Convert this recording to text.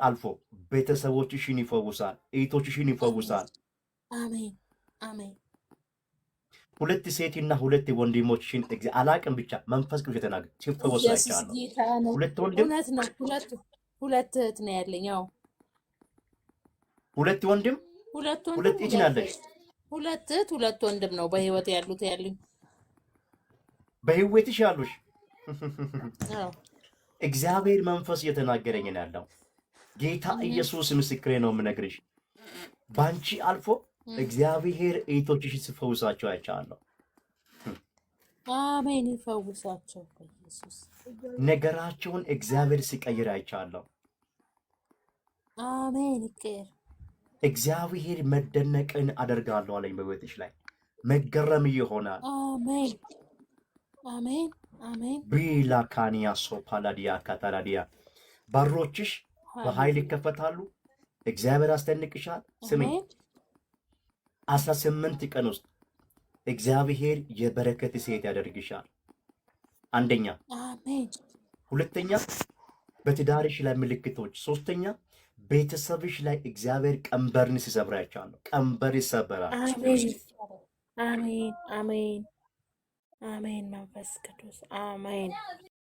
አልፎ ቤተሰቦችሽን ይፈውሳል፣ እህቶችሽን ይፈውሳል። አሜን አሜን። ሁለት ሴትና ሁለት ወንድሞችሽን አላቅም ብቻ መንፈስ ቅዱስ የተናገረ ሲፈወሱ ኢየሱስ አይቻለሁ። ጌታ ነው። ሁለት ወንድም እውነት ነው። ሁለት እህት ነው ያለኝ። ያው ሁለት ወንድም ሁለት እህት አለሽ። ሁለት እህት ሁለት ወንድም ነው በህይወት ያሉት ያሉኝ። በህይወትሽ ያሉሽ እግዚአብሔር መንፈስ እየተናገረኝ ነው ያለው። ጌታ ኢየሱስ ምስክሬ ነው የምነግርሽ። ባንቺ አልፎ እግዚአብሔር እህቶችሽን ሲፈውሳቸው አይቻለሁ። አሜን። ይፈውሳቸው ኢየሱስ። ነገራቸውን እግዚአብሔር ሲቀይር አይቻለሁ። አሜን። ይቀየር። እግዚአብሔር መደነቅን አደርጋለሁ አለኝ በህይወትሽ ላይ መገረም ይሆናል። አሜን አሜን አሜን። ቢላካኒያ ሶፓላዲያ ካታላዲያ በሮችሽ በኃይል ይከፈታሉ። እግዚአብሔር አስደንቅሻል። ስሚ 18 ቀን ውስጥ እግዚአብሔር የበረከት ሴት ያደርግሻል። አንደኛ። አሜን። ሁለተኛ በትዳርሽ ላይ ምልክቶች። ሶስተኛ ቤተሰብሽ ላይ እግዚአብሔር ቀንበርን ሲሰብር አይቻለሁ። ቀንበር ይሰበራል። አሜን አሜን አሜን አሜን። መንፈስ ቅዱስ አሜን።